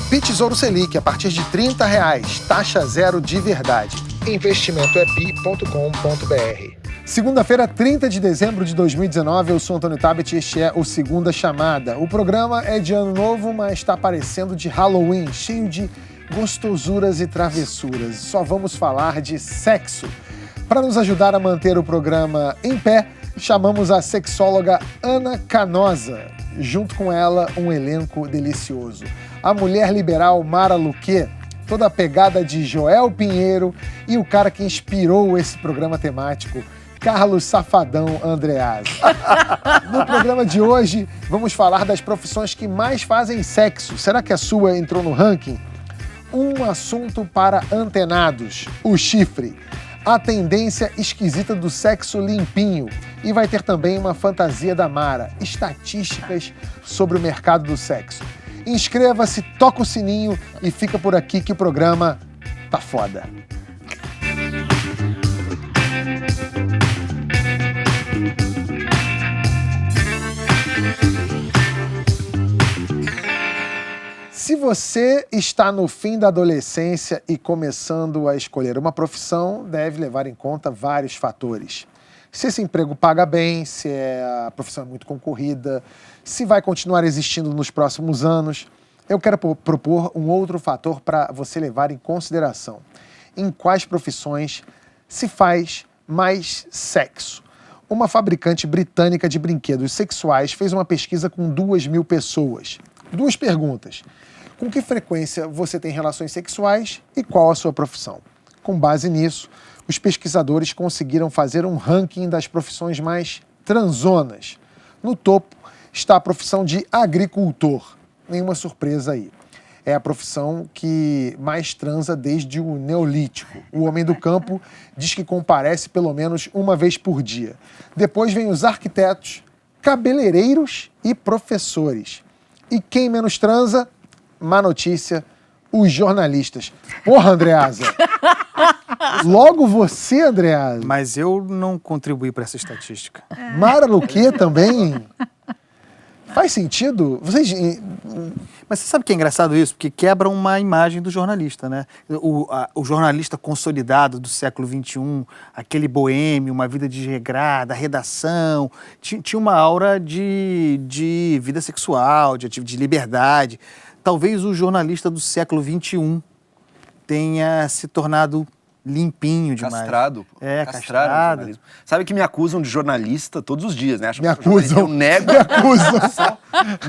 Palpite Tesouro Selic, a partir de R$30, taxa zero de verdade. Investimentoepi.com.br. Segunda-feira, 30 de dezembro de 2019, eu sou Antônio Tabet e este é o Segunda Chamada. O programa é de ano novo, mas está parecendo de Halloween, cheio de gostosuras e travessuras. Só vamos falar de sexo. Para nos ajudar a manter o programa em pé, chamamos a sexóloga Ana Canosa. Junto com ela, um elenco delicioso. A mulher liberal Mara Luque, toda a pegada de Joel Pinheiro e o cara que inspirou esse programa temático, Carlos Safadão Andreazzi. No programa de hoje, vamos falar das profissões que mais fazem sexo. Será que a sua entrou no ranking? Um assunto para antenados, o chifre. A tendência esquisita do sexo limpinho. E vai ter também uma fantasia da Mara, estatísticas sobre o mercado do sexo. Inscreva-se, toca o sininho e fica por aqui que o programa tá foda. Se você está no fim da adolescência e começando a escolher uma profissão, deve levar em conta vários fatores. Se esse emprego paga bem, se a profissão é muito concorrida, se vai continuar existindo nos próximos anos. Eu quero propor um outro fator para você levar em consideração. Em quais profissões se faz mais sexo? Uma fabricante britânica de brinquedos sexuais fez uma pesquisa com 2.000 pessoas. 2 perguntas. Com que frequência você tem relações sexuais e qual a sua profissão? Com base nisso, os pesquisadores conseguiram fazer um ranking das profissões mais transonas. No topo está a profissão de agricultor. Nenhuma surpresa aí. É a profissão que mais transa desde o Neolítico. O homem do campo diz que comparece pelo menos uma vez por dia. Depois vem os arquitetos, cabeleireiros e professores. E quem menos transa? Má notícia, os jornalistas. Porra, Andreasa! Logo você, Andreasa. Mas eu não contribuí para essa estatística. Mara Luque também? Faz sentido? Mas você sabe que é engraçado isso? Porque quebra uma imagem do jornalista, né? O jornalista consolidado do século XXI, aquele boêmio, uma vida desregrada, redação, tinha uma aura de vida sexual, de liberdade. Talvez o jornalista do século XXI tenha se tornado limpinho demais. Castrado. Castrado. Sabe que me acusam de jornalista todos os dias, né? Me acusam. Eu nego. Me acusam.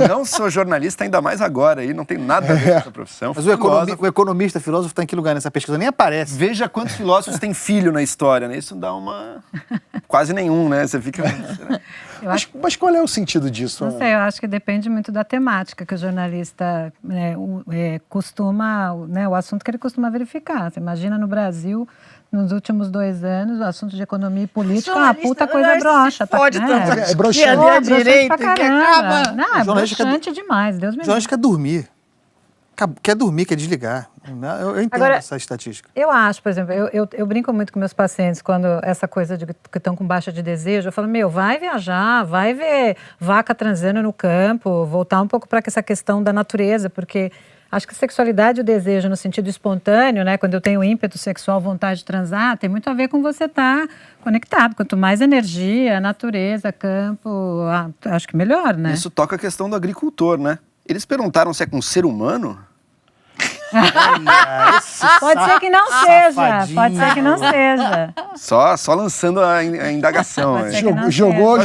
Não sou jornalista, ainda mais agora. Aí não tem nada a ver com essa profissão. Mas o economista, filósofo, está em que lugar nessa pesquisa? Nem aparece. Veja quantos filósofos têm filho na história, né? Isso dá uma... Quase nenhum, né? Você fica... Mas qual é o sentido disso? Não sei, eu acho que depende muito da temática que o jornalista costuma, o assunto que ele costuma verificar. Você imagina no Brasil, nos últimos 2 anos, o assunto de economia e política é uma puta coisa broxa. Pode tanto. É broxante. A direita pra que caramba. acaba... Não, é broxante demais, Deus me O jornalista quer dormir. Quer dormir, quer desligar. Eu entendo essa estatística. Eu acho, por exemplo, eu brinco muito com meus pacientes quando essa coisa de que estão com baixa de desejo, eu falo, vai viajar, vai ver vaca transando no campo, voltar um pouco para essa questão da natureza, porque acho que sexualidade e o desejo no sentido espontâneo, né, quando eu tenho ímpeto sexual, vontade de transar, tem muito a ver com você estar conectado. Quanto mais energia, natureza, campo, acho que melhor, né? Isso toca a questão do agricultor, né? Eles perguntaram se é com ser humano. Pode ser que não seja, pode ser que não seja. Só lançando a indagação. Jogou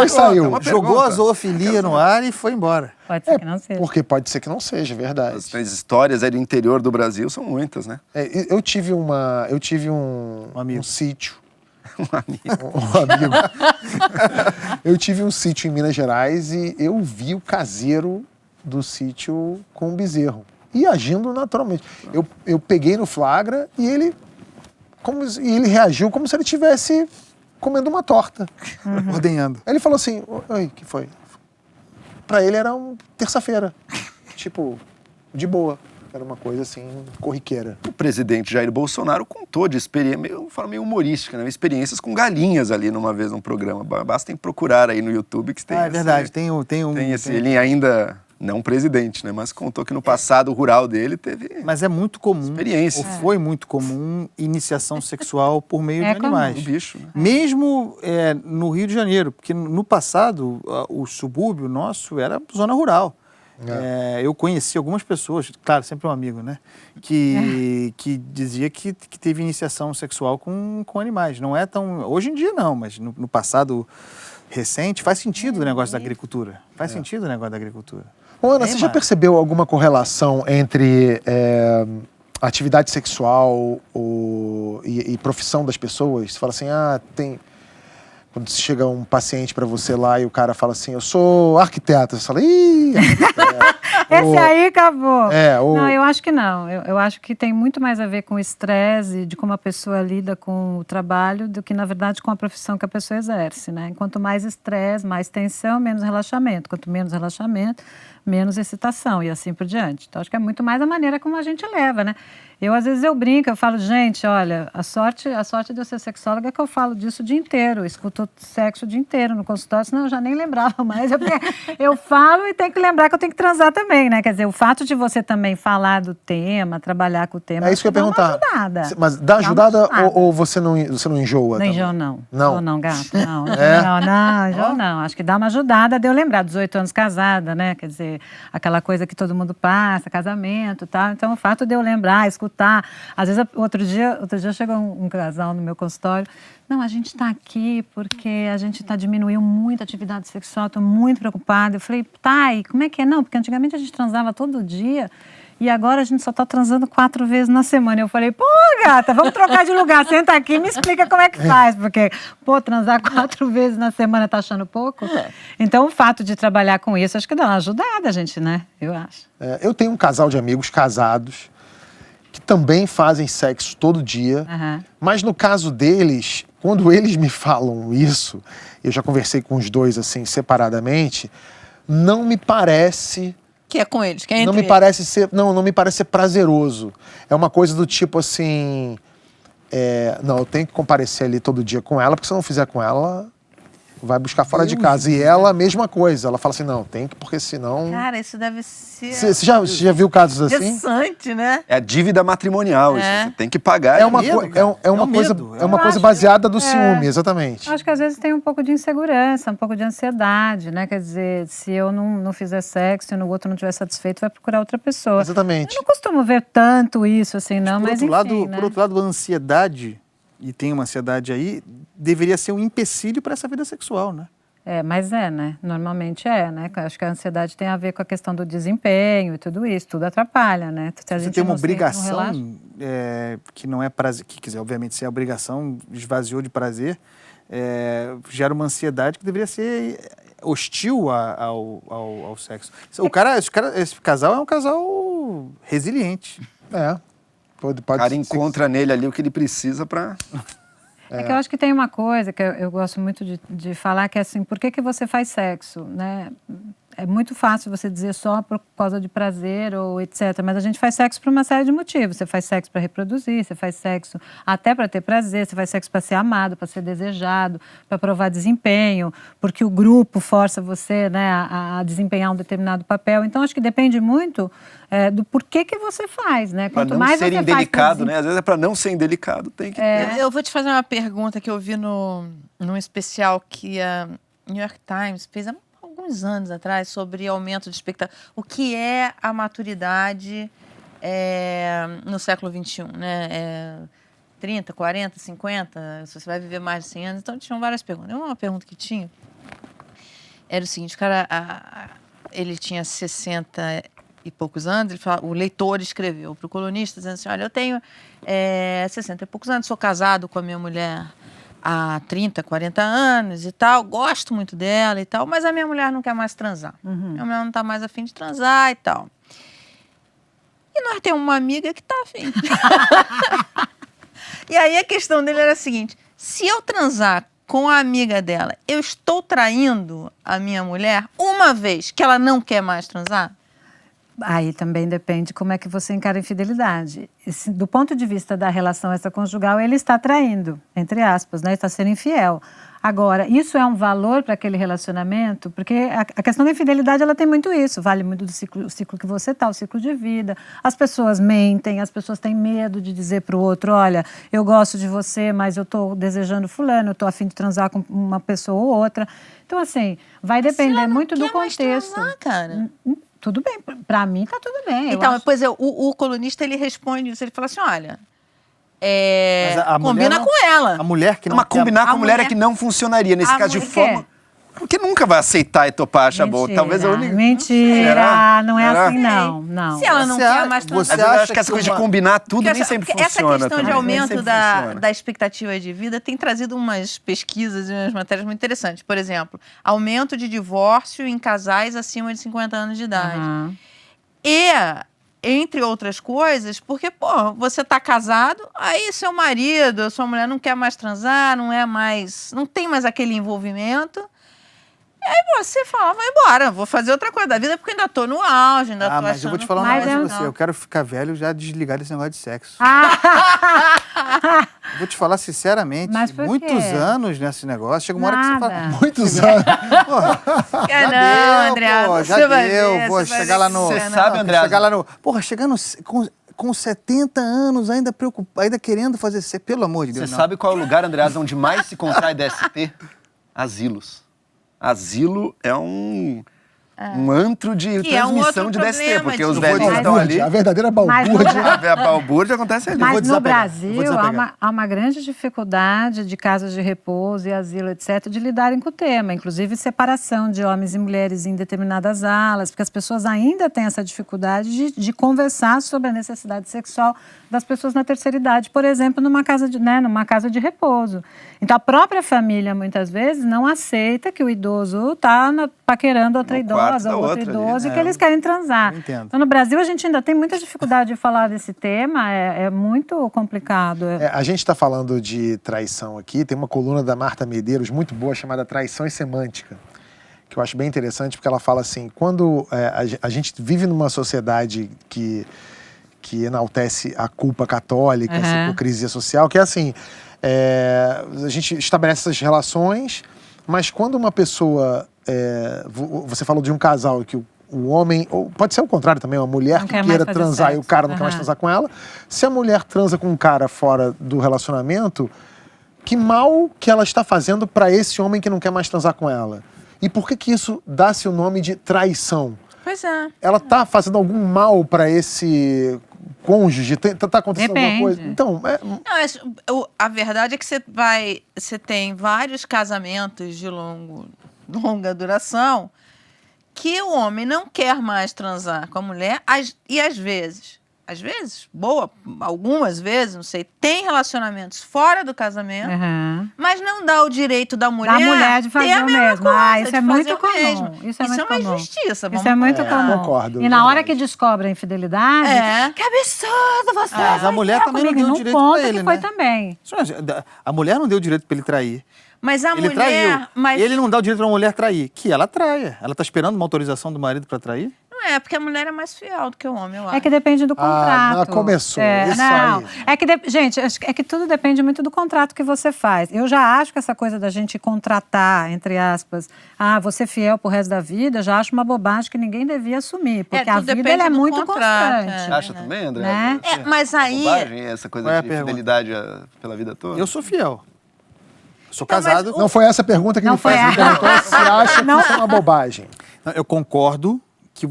e saiu. Jogou a zoofilia no ar e foi embora. Pode ser que não seja. Porque pode ser que não seja, verdade. As histórias aí do interior do Brasil são muitas, né? Eu tive um sítio. Um amigo. Um amigo. Eu tive um sítio em Minas Gerais e eu vi o caseiro do sítio com um bezerro. E agindo naturalmente. Eu peguei no flagra e ele reagiu como se ele estivesse comendo uma torta. Ordenhando. Aí ele falou assim, oi, que foi? Pra ele era terça-feira. Tipo, de boa. Era uma coisa assim, corriqueira. O presidente Jair Bolsonaro contou de experiência, de forma meio humorística, né? Experiências com galinhas ali numa vez num programa. Basta procurar aí no YouTube que tem. É verdade, tem esse. Ele ainda Não presidente, né? Mas contou que no passado rural dele teve Mas é muito comum, experiência. ou foi muito comum, iniciação sexual por meio de comum. animais. O bicho, né? Mesmo no Rio de Janeiro, porque no passado o subúrbio nosso era zona rural. Eu conheci algumas pessoas, claro, sempre um amigo, né? Que dizia que teve iniciação sexual com animais. Não é tão... Hoje em dia não, mas no passado recente faz sentido o negócio da agricultura. Faz sentido o negócio da agricultura. Ô, Ana, você já percebeu alguma correlação entre atividade sexual e profissão das pessoas? Você fala assim, tem... Quando chega um paciente para você lá e o cara fala assim, eu sou arquiteto, você fala, ih, arquiteto. Esse aí acabou. Ou... Não, eu acho que não. Eu acho que tem muito mais a ver com o estresse, de como a pessoa lida com o trabalho, do que, na verdade, com a profissão que a pessoa exerce, né? Quanto mais estresse, mais tensão, menos relaxamento. Quanto menos relaxamento, menos excitação e assim por diante. Então, acho que é muito mais a maneira como a gente leva, né? Às vezes, eu brinco, eu falo, gente, olha, a sorte de eu ser sexóloga é que eu falo disso o dia inteiro, eu escuto sexo o dia inteiro no consultório, senão eu já nem lembrava mais. Eu falo e tenho que lembrar que eu tenho que transar também, né? Quer dizer, o fato de você também falar do tema, trabalhar com o tema... É isso que eu ia perguntar. Dá uma ajudada. Mas dá ajudada ou você não enjoa? Não enjoo, não. Não? Não, gato, não. Não, enjoo, não. Acho que dá uma ajudada de eu lembrar, 18 anos casada, né? Quer dizer, aquela coisa que todo mundo passa, casamento e tal. Então, o fato de eu lembrar, escutar. Às vezes, outro dia chegou um casal no meu consultório. Não, a gente está aqui porque a gente diminuiu muito a atividade sexual, estou muito preocupada. Eu falei, e como é que é? Não, porque antigamente a gente transava todo dia e agora a gente só está transando 4 vezes na semana. Eu falei, gata, vamos trocar de lugar, senta aqui e me explica como é que faz, porque, transar 4 vezes na semana tá achando pouco? Então, o fato de trabalhar com isso, acho que dá uma ajudada, gente, né? Eu acho. Eu tenho um casal de amigos casados que também fazem sexo todo dia, mas no caso deles, quando eles me falam isso, eu já conversei com os dois assim separadamente, não me parece que é com eles, que é entre não me parece ser, não me parece ser prazeroso. É uma coisa do tipo assim, não, eu tenho que comparecer ali todo dia com ela, porque se eu não fizer com ela, vai buscar fora de casa. E ela, a mesma coisa. Ela fala assim, não, tem que, porque senão... Cara, isso deve ser... Você já viu casos assim? Interessante, né? É a dívida matrimonial, isso. Você tem que pagar. É uma coisa baseada do ciúme, exatamente. Acho que às vezes tem um pouco de insegurança, um pouco de ansiedade, né? Quer dizer, se eu não fizer sexo e o outro não estiver satisfeito, vai procurar outra pessoa. Exatamente. Eu não costumo ver tanto isso, assim, não, mas enfim, né? Por outro lado, a ansiedade, e tem uma ansiedade aí, deveria ser um empecilho para essa vida sexual, né? Mas né? Normalmente né? Acho que a ansiedade tem a ver com a questão do desempenho e tudo isso, tudo atrapalha, né? Você tem uma obrigação que não é prazer, que quiser, obviamente, se é obrigação, esvaziou de prazer, gera uma ansiedade que deveria ser hostil ao sexo. Esse casal é um casal resiliente. O cara encontra nele ali o que ele precisa para... É que eu acho que tem uma coisa que eu gosto muito de falar, que é assim, por que você faz sexo, né? É muito fácil você dizer só por causa de prazer ou etc. Mas a gente faz sexo por uma série de motivos. Você faz sexo para reproduzir, você faz sexo até para ter prazer, você faz sexo para ser amado, para ser desejado, para provar desempenho, porque o grupo força você, né, a desempenhar um determinado papel. Então, acho que depende muito do porquê que você faz, né? Quanto mais você faz... Para não ser indelicado, né? Às vezes é para não ser indelicado, tem que ter. Eu vou te fazer uma pergunta que eu vi num especial que a New York Times fez há alguns anos atrás, sobre aumento de expectativa. O que é a maturidade no século XXI, né? 30, 40, 50, se você vai viver mais de 100 anos. Então, tinham várias perguntas. Uma pergunta que tinha era o seguinte, o cara, ele tinha 60 e poucos anos, o leitor escreveu para o colunista, dizendo assim, olha, eu tenho 60 e poucos anos, sou casado com a minha mulher há 30, 40 anos e tal, gosto muito dela e tal, mas a minha mulher não quer mais transar. Minha mulher não está mais afim de transar e tal. E nós temos uma amiga que está afim. E aí a questão dele era a seguinte, se eu transar com a amiga dela, eu estou traindo a minha mulher uma vez que ela não quer mais transar? Aí também depende como é que você encara a infidelidade. Do ponto de vista da relação extraconjugal, ele está traindo, entre aspas, né? Está sendo infiel. Agora, isso é um valor para aquele relacionamento? Porque a questão da infidelidade, ela tem muito isso. Vale muito do ciclo que você está, o ciclo de vida. As pessoas mentem, as pessoas têm medo de dizer para o outro, olha, eu gosto de você, mas eu estou desejando fulano, eu estou a fim de transar com uma pessoa ou outra. Então, assim, vai depender muito do contexto. Transar, cara. Tudo bem, para mim tá tudo bem. Então, o colunista, ele responde isso, ele fala assim, olha, combina com ela. A mulher que não Mas quer... combinar com a mulher é que não funcionaria. Nesse caso, de forma... Porque nunca vai aceitar e topar, achar bom. Talvez a única... Mentira, Será? não é Será? assim, não. Se ela não quer mais Às transar. vezes eu acho que essa coisa de combinar tudo nem sempre Porque essa funciona. questão de também. Nem aumento sempre da funciona. expectativa de vida tem trazido umas pesquisas e umas matérias muito interessantes. Por exemplo, aumento de divórcio em casais acima de 50 anos de idade. Uhum. E, entre outras coisas, porque, pô, você tá casado, aí seu marido, sua mulher não quer mais transar, não tem mais aquele envolvimento. Aí você fala, vai embora, vou fazer outra coisa da vida, porque ainda tô no auge, ainda tô achando... Mas eu vou te falar um Mas negócio eu de você. não. Eu quero ficar velho já desligar desse negócio de sexo. Eu vou te falar sinceramente, Mas por muitos quê? anos nesse negócio, chega uma hora que você fala... Nada. Muitos anos. Quer Já não, deu, André, pô, já você vai deu, ver, vou você vai chegar ver lá que no... você Você não. sabe, André? Chegar lá no... Porra, chegando com 70 anos, ainda preocupado, ainda querendo fazer sexo, pelo amor de Deus, Você não. sabe qual é o lugar, Andreas, onde mais se contrai DST? Asilos. Asilo é um antro de Que é um transmissão outro de DST, problema, porque tipo, os velhinhos Balbúrdia, estão ali. a verdadeira Mas no balbúrdia. A balbúrdia acontece ali. vou Mas no desapegar, vou Brasil desapegar. há uma grande dificuldade de casas de repouso e asilo, etc., de lidarem com o tema, inclusive separação de homens e mulheres em determinadas alas, porque as pessoas ainda têm essa dificuldade de conversar sobre a necessidade sexual das pessoas na terceira idade, por exemplo, numa casa de repouso. Então, a própria família, muitas vezes, não aceita que o idoso está paquerando outra No quarto idosa da ou outro outra ali, idoso né? e que eles querem transar. Eu entendo. Então, no Brasil, a gente ainda tem muita dificuldade de falar desse tema, é muito complicado. A gente está falando de traição aqui, tem uma coluna da Marta Medeiros muito boa chamada Traição e Semântica, que eu acho bem interessante, porque ela fala assim, quando a gente vive numa sociedade que enaltece a culpa católica, essa hipocrisia social, que é assim, a gente estabelece essas relações, mas quando uma pessoa, você falou de um casal que o homem, ou pode ser o contrário também, uma mulher Não que quer mais queira fazer transar e o sexo. cara não quer mais transar com ela, se a mulher transa com um cara fora do relacionamento, que mal que ela está fazendo para esse homem que não quer mais transar com ela? E por que isso dá-se o nome de traição? Pois é. Ela tá fazendo algum mal para esse cônjuge? Tá acontecendo alguma Depende. coisa? Então, Não, a verdade é que você tem vários casamentos de longa duração que o homem não quer mais transar com a mulher e às vezes, algumas vezes, não sei, tem relacionamentos fora do casamento, mas não dá o direito da mulher, De fazer ter a o mesma mesmo. coisa, Isso de é muito fazer o mesmo. comum. Isso é muito uma comum. injustiça. Isso é muito comum. Concordo, E na hora verdade. que descobre a infidelidade, que absurdo você! Mas a mulher também não deu não direito conta pra ele, que foi né? também. A mulher não deu direito para ele trair. Mas a Ele mulher... traiu. Mas Ele não dá o direito para a mulher trair. Que ela traia. Ela tá esperando uma autorização do marido para trair? não é, porque a mulher é mais fiel do que o homem, eu acho. É que depende do contrato. ela começou, isso não. aí. Gente, é que tudo depende muito do contrato que você faz. Eu já acho que essa coisa da gente contratar, entre aspas, você fiel pro resto da vida, já acho uma bobagem que ninguém devia assumir. Porque a tudo vida depende ela é do muito contrato, constante. Você acha também, André? Né? Mas aí... Bobagem, essa coisa Qual é a de pergunta? fidelidade pela vida toda? Eu sou fiel. Sou Então, mas casado. Não foi essa a pergunta que Não ele foi fez. Ele essa. perguntou se acha que isso é uma bobagem. Não, eu concordo que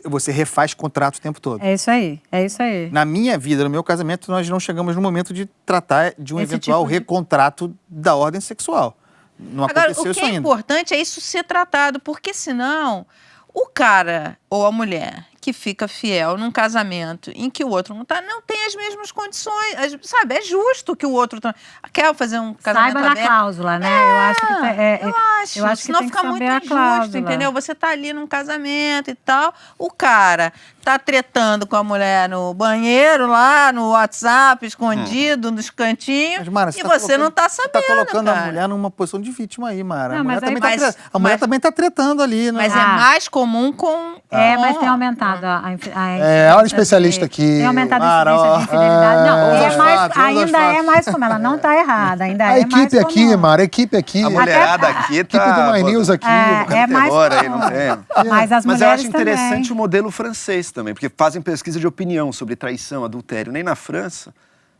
você refaz contrato o tempo todo. É isso aí, é isso aí. Na minha vida, no meu casamento, nós não chegamos no momento de tratar de um Esse eventual tipo de- recontrato da ordem sexual. Não Agora, aconteceu o isso que é ainda. importante é isso ser tratado, porque senão o cara ou a mulher que fica fiel num casamento em que o outro não tem as mesmas condições, sabe? É justo que o outro quer fazer um casamento Saiba da aberto. cláusula, né? Eu acho que Eu acho, que senão tem que fica saber muito a injusto, cláusula. entendeu? Você tá ali num casamento e tal, o cara tá tretando com a mulher no banheiro, lá no WhatsApp, escondido, nos cantinhos, Mas, Mara, e você não tá sabendo, Você tá colocando cara. a mulher numa posição de vítima aí, Mara. Não, A mulher, mas aí- também, tá, mas- a mulher mas- também tá tretando ali. Né? Mas é mais comum com... Mas tem aumentado a olha o especialista aqui. Tem aumentado a Mara, incidência ó. de infidelidade. Não, Vamos aos mais, fatos, vamos aos ainda é fatos. mais comum. Ela não está errada, ainda A é mais equipe aqui, comum. Mara, a equipe aqui. A mulherada aqui equipe tá... do My News aqui. É mais agora aí, comum. não tem? Mas as Mas eu mulheres acho interessante também. o modelo francês também, porque fazem pesquisa de opinião sobre traição, adultério. Nem na França,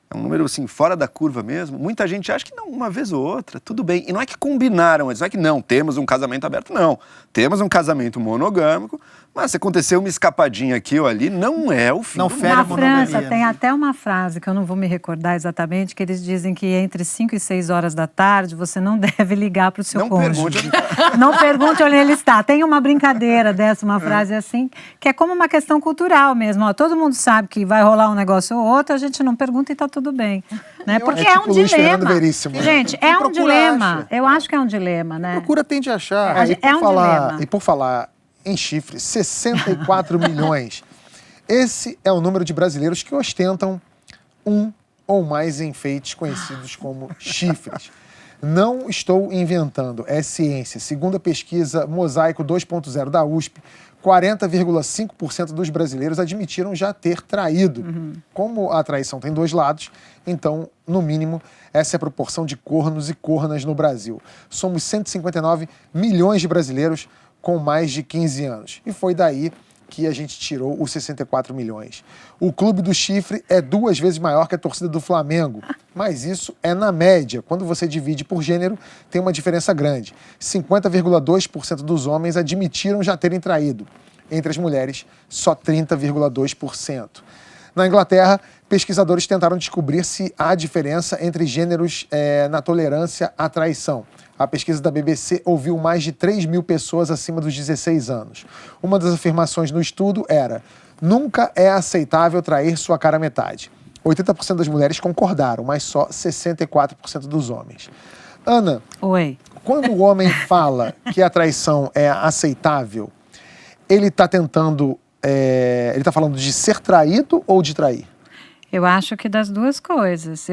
é um número assim, fora da curva mesmo. Muita gente acha que não, uma vez ou outra, tudo bem. E não é que combinaram, não é que não, temos um casamento aberto, não. Temos um casamento monogâmico, mas se acontecer uma escapadinha aqui ou ali, não é o fim Não do fere mundo. Na a monogamia, França né? tem até uma frase que eu não vou me recordar exatamente, que eles dizem que entre 5 e 6 horas da tarde você não deve ligar para o seu Não cônjuge. pergunte onde está. Não pergunte onde ele está. Tem uma brincadeira dessa, uma frase assim, que é como uma questão cultural mesmo. Ó, todo mundo sabe que vai rolar um negócio ou outro, a gente não pergunta e está tudo bem. Né? Porque É é tipo um Luiz Fernando dilema. Veríssimo. Gente, Quem é um procura, dilema. acha. Eu acho que é um dilema, né? Procura tende a achar. É um dilema. E por falar em chifre, 64 milhões. Esse é o número de brasileiros que ostentam um ou mais enfeites conhecidos como chifres. Não estou inventando, é ciência. Segundo a pesquisa Mosaico 2.0 da USP, 40,5% dos brasileiros admitiram já ter traído. Como a traição tem dois lados, então, no mínimo, essa é a proporção de cornos e cornas no Brasil. Somos 159 milhões de brasileiros com mais de 15 anos. E foi daí que a gente tirou os 64 milhões. O clube do chifre é 2 vezes maior que a torcida do Flamengo, mas isso é na média. Quando você divide por gênero, tem uma diferença grande. 50,2% dos homens admitiram já terem traído. Entre as mulheres, só 30,2%. Na Inglaterra, pesquisadores tentaram descobrir se há diferença entre gêneros na tolerância à traição. A pesquisa da BBC ouviu mais de 3 mil pessoas acima dos 16 anos. Uma das afirmações no estudo era: nunca é aceitável trair sua cara metade. 80% das mulheres concordaram, mas só 64% dos homens. Ana, Oi. quando o homem fala que a traição é aceitável, ele está tentando... ele está falando de ser traído ou de trair? Eu acho que das duas coisas.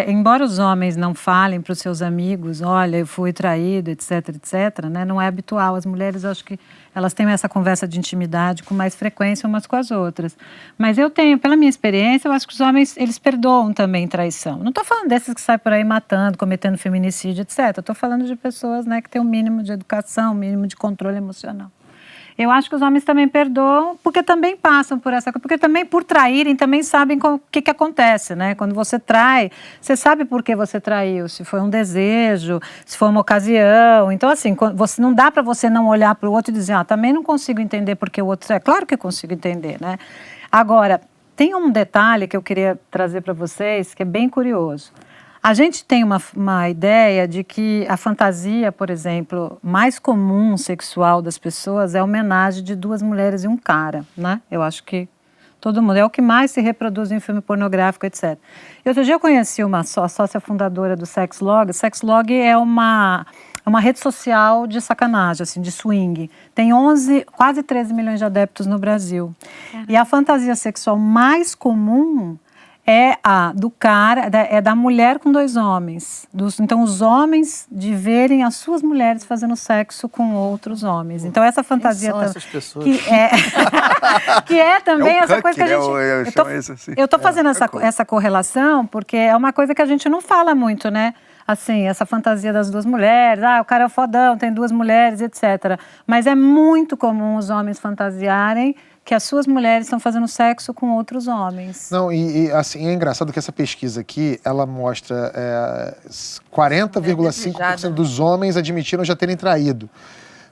Embora os homens não falem para os seus amigos, olha, eu fui traído, etc, etc, né? Não é habitual. As mulheres, eu acho que elas têm essa conversa de intimidade com mais frequência umas com as outras. Mas pela minha experiência, eu acho que os homens, eles perdoam também traição. Não estou falando desses que saem por aí matando, cometendo feminicídio, etc. Estou falando de pessoas, né, que têm um mínimo de educação, um mínimo de controle emocional. Eu acho que os homens também perdoam, porque também passam por essa coisa, porque também por traírem, também sabem o que acontece, né? Quando você trai, você sabe por que você traiu, se foi um desejo, se foi uma ocasião. Então, assim, não dá para você não olhar para o outro e dizer, também não consigo entender porque o outro trai. Claro que eu consigo entender, né? Agora, tem um detalhe que eu queria trazer para vocês, que é bem curioso. A gente tem uma ideia de que a fantasia, por exemplo, mais comum sexual das pessoas é a homenagem de 2 mulheres e um cara, né? Eu acho que todo mundo, é o que mais se reproduz em filme pornográfico, etc. E outro dia eu conheci uma sócia fundadora do Sexlog. Sexlog é uma rede social de sacanagem, assim, de swing. Tem quase 13 milhões de adeptos no Brasil. E a fantasia sexual mais comum é a do cara, é da mulher com 2 homens. Então, os homens de verem as suas mulheres fazendo sexo com outros homens. Então, essa fantasia... Quem são essas pessoas? Que é também É o essa cuck, coisa que a né? gente... Eu estou fazendo essa correlação porque é uma coisa que a gente não fala muito, né? Assim, essa fantasia das 2 mulheres, o cara é fodão, tem 2 mulheres, etc. Mas é muito comum os homens fantasiarem que as suas mulheres estão fazendo sexo com outros homens. Não, assim, é engraçado que essa pesquisa aqui, ela mostra 40,5% dos homens admitiram já terem traído.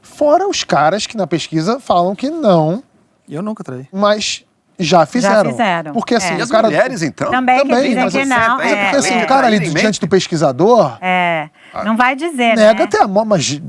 Fora os caras que na pesquisa falam que não, Eu nunca traí. mas já fizeram. Já fizeram. Porque assim, E o as cara... mulheres, então? Também que dizem mas que assim, não. Mas é porque assim, é. o cara ali Trair em diante do pesquisador... Não vai dizer, Nega né? até a mão, mas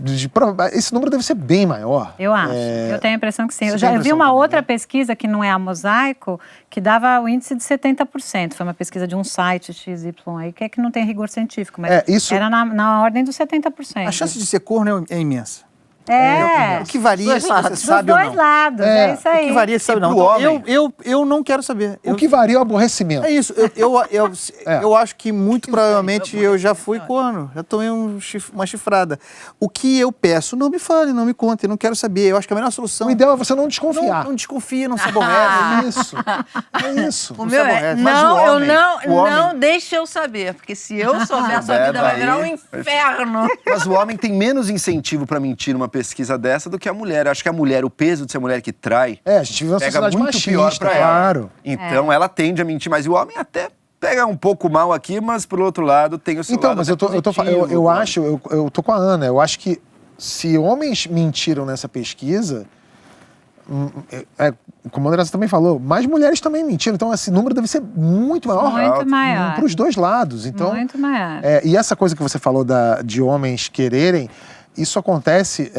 esse número deve ser bem maior. Eu acho. Eu tenho a impressão que sim. Você tem a Eu vi impressão uma também, outra né? pesquisa, que não é a Mosaico, que dava o índice de 70%. Foi uma pesquisa de um site XY aí, que não tem rigor científico, mas Isso... era na ordem dos 70%. A chance de ser corno é imensa. É. O que varia, Dois se lados. você Dos sabe ou dois não. lados, é isso O aí. que varia, sabe não. pro Então, homem. eu não quero saber. O que varia é o aborrecimento. É isso. Eu acho que muito provavelmente eu já fui corno. Já tomei uma chifrada. O que eu peço, não me fale, não me conte. Eu não quero saber. Eu acho que a melhor solução... O ideal é você não desconfiar. Não desconfia, não se aborrece. É isso. É isso. O meu é, aborrece. Mas não, o homem- o homem- não deixe eu saber, porque se eu souber, essa vida vai virar um inferno. Mas o homem tem menos incentivo pra mentir numa pesquisa dessa do que a mulher. Eu acho que a mulher, o peso de ser mulher que trai, É, a gente vive uma pega sociedade muito pior machista, pra ela. claro. Então ela tende a mentir mais. E o homem até pega um pouco mal aqui, mas por outro lado tem o seu Então, lado mas até positivo. eu tô com a Ana, eu acho que se homens mentiram nessa pesquisa, como a Andressa também falou, mais mulheres também mentiram. Então, esse número deve ser muito maior. Muito maior. Para os dois lados. Então, Muito maior. e essa coisa que você falou de homens quererem, isso acontece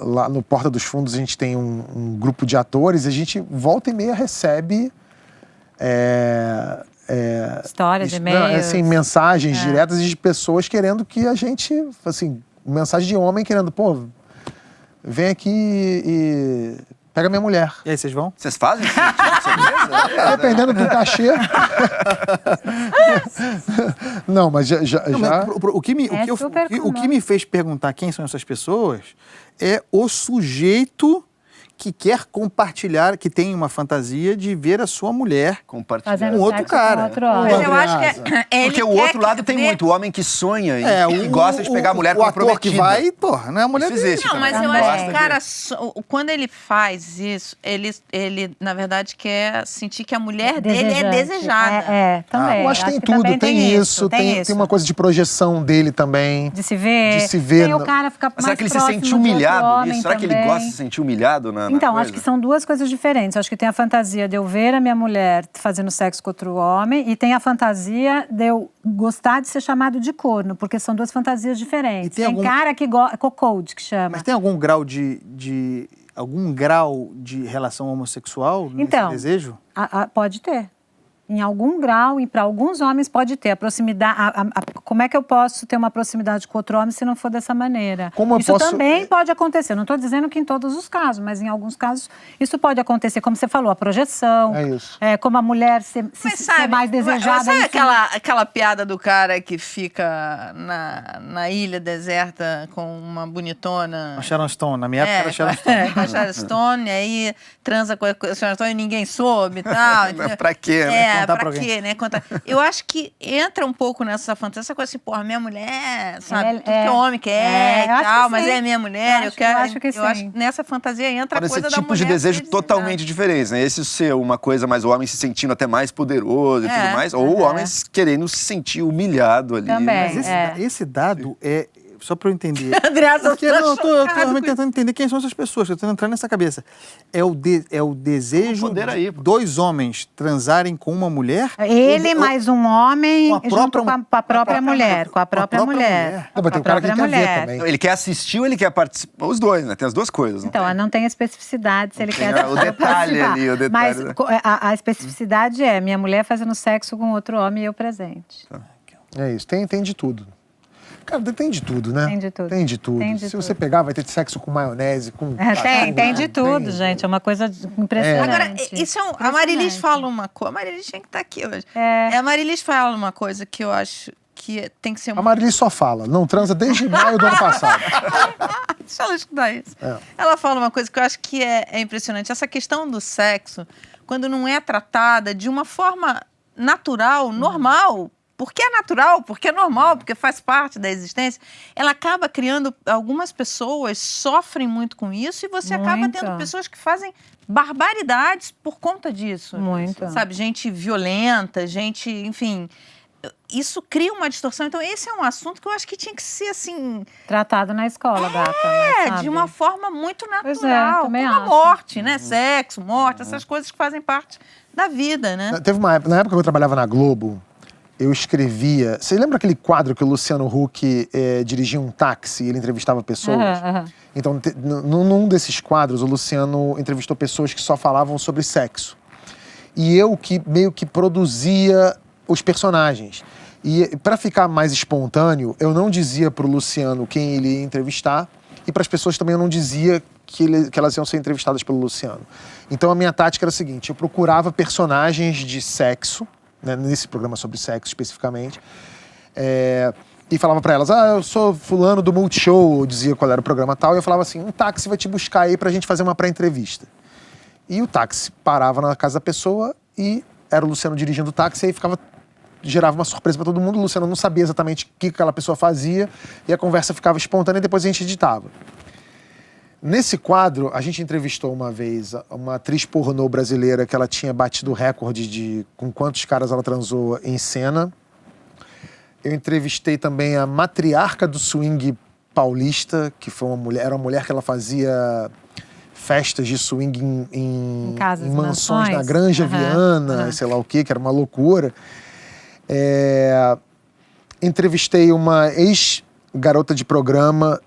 lá no Porta dos Fundos. A gente tem um grupo de atores, a gente volta e meia recebe Histórias, não, e-mails. assim, mensagens diretas de pessoas querendo que a gente, assim, mensagem de homem querendo, pô, vem aqui e pega minha mulher. E aí, vocês vão? Vocês fazem esse tipo de surpresa? Dependendo do cachê. Não, mas já... Não, mas o que me fez perguntar quem são essas pessoas é o sujeito que quer compartilhar, que tem uma fantasia de ver a sua mulher Compartilhar. Fazendo outro sexo cara. com outro homem. Mas eu acho que ele Porque o quer outro lado tem ver- muito. O homem que sonha e gosta de pegar a mulher o ator que comprometida. vai, porra, não é a mulher Isso dele. existe Não, mas também. eu Também. acho que, cara, quando ele faz isso, ele na verdade, quer sentir que a mulher dele é Desejante. desejada. Também. eu acho que tem também tudo, tem isso, tem uma coisa de projeção dele também. De se ver. De se ver Tem o no- cara ficar Mas mais será que ele se próximo sente de outro humilhado homem nisso? Será que ele também. gosta de se sentir humilhado na Então, coisa? acho que são duas coisas diferentes. Acho que tem a fantasia de eu ver a minha mulher fazendo sexo com outro homem e tem a fantasia de eu gostar de ser chamado de corno, porque são duas fantasias diferentes. E tem Tem algum- cara que gosta, cocode que chama. Mas tem algum grau de relação homossexual nesse Então, desejo? Pode ter. Em algum grau, e para alguns homens pode ter. A proximidade. Como é que eu posso ter uma proximidade com outro homem se não for dessa maneira? Como eu isso posso- também pode acontecer. Não estou dizendo que em todos os casos, mas em alguns casos isso pode acontecer. Como você falou, a projeção. É isso. Como a mulher ser mais desejada. Sabe enfim. aquela piada do cara que fica na ilha deserta com uma bonitona? A Sharon Stone, na minha época era Sharon Stone. Com a Sharon Stone, aí transa com a Sharon Stone e ninguém soube e tal. entendeu? Pra quê, né? Contar pra Pra alguém. quê, né? Eu acho que entra um pouco nessa fantasia, essa coisa assim, porra, minha mulher, sabe? Tudo que o homem quer eu e acho tal, que mas sim. é minha mulher, Eu eu quero. acho que Eu acho sim. que nessa fantasia entra a Podem ser coisa da tipos de mulher desejo ser totalmente diferentes, né? Esse ser uma coisa mais o homem se sentindo até mais poderoso e tudo mais, ou o homem querendo se sentir humilhado ali. Também. né? Mas esse dado é... Só para eu entender. Andreasa, Porque, não, eu tô realmente tentando entender quem são essas pessoas, eu tô tentando entrar nessa cabeça. É o desejo Tem um poder aí, de pô. dois homens transarem com uma mulher? Ele Ou- mais um homem Com a junto própria- com a própria mulher. Com a própria mulher. Não, mas tem um cara que quer ver também. Ele quer assistir ou ele quer participar? Os dois, né? Tem as duas coisas. Então, não tem especificidade se ele Tem quer o detalhe participar. ali, o detalhe, Mas né? a especificidade é minha mulher fazendo sexo com outro homem e eu presente. É isso, tem de tudo. Cara, tem de tudo, né? Tem de tudo. Tem de tudo. Tem de Se tudo. você pegar, vai ter sexo com maionese, com... Tem de tudo, gente. É uma coisa impressionante. Agora, isso é a Marilis fala uma coisa. A Marilis tinha que estar aqui hoje. É. A Marilis fala uma coisa que eu acho que tem que ser A Marilis só fala, não transa desde maio do ano passado. Deixa ela escutar isso. É. Ela fala uma coisa que eu acho que é impressionante. Essa questão do sexo, quando não é tratada de uma forma natural, normal, porque é natural, porque é normal, porque faz parte da existência, ela acaba criando... Algumas pessoas sofrem muito com isso e você acaba Muito. tendo pessoas que fazem barbaridades por conta disso. Muito. Sabe, gente violenta, gente, enfim... Isso cria uma distorção. Então, esse é um assunto que eu acho que tinha que ser, assim... Tratado na escola, gata. né, sabe? de uma forma muito Pois é, natural. também como a acho. morte, né? Sexo, morte, essas coisas que fazem parte da vida, né? Teve uma época, na época que eu trabalhava na Globo, eu escrevia... Você lembra aquele quadro que o Luciano Huck dirigia um táxi e ele entrevistava pessoas? Aham. Então, num desses quadros, o Luciano entrevistou pessoas que só falavam sobre sexo. E eu que meio que produzia os personagens. E para ficar mais espontâneo, eu não dizia pro Luciano quem ele ia entrevistar e para as pessoas também eu não dizia que elas iam ser entrevistadas pelo Luciano. Então a minha tática era a seguinte, eu procurava personagens de sexo, né, nesse programa sobre sexo especificamente, e falava para elas, eu sou fulano do Multishow, eu dizia qual era o programa tal, e eu falava assim, um táxi vai te buscar aí pra gente fazer uma pré-entrevista. E o táxi parava na casa da pessoa e era o Luciano dirigindo o táxi, e aí gerava uma surpresa para todo mundo, o Luciano não sabia exatamente o que aquela pessoa fazia, e a conversa ficava espontânea e depois a gente editava. Nesse quadro, a gente entrevistou uma vez uma atriz pornô brasileira que ela tinha batido o recorde com quantos caras ela transou em cena. Eu entrevistei também a matriarca do swing paulista, que foi era uma mulher que ela fazia festas de swing em mansões na Granja Viana, sei lá o quê, que era uma loucura. Entrevistei uma ex-garota de programa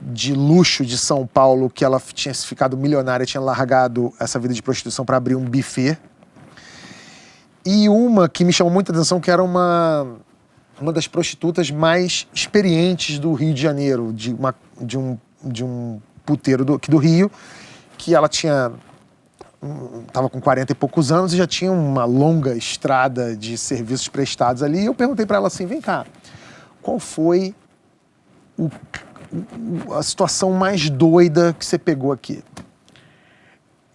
de luxo de São Paulo, que ela tinha ficado milionária, tinha largado essa vida de prostituição para abrir um buffet. E uma que me chamou muita atenção, que era uma das prostitutas mais experientes do Rio de Janeiro, de um puteiro aqui do Rio, que ela estava com 40 e poucos anos e já tinha uma longa estrada de serviços prestados ali. E eu perguntei para ela assim, vem cá, qual foi a situação mais doida que você pegou aqui?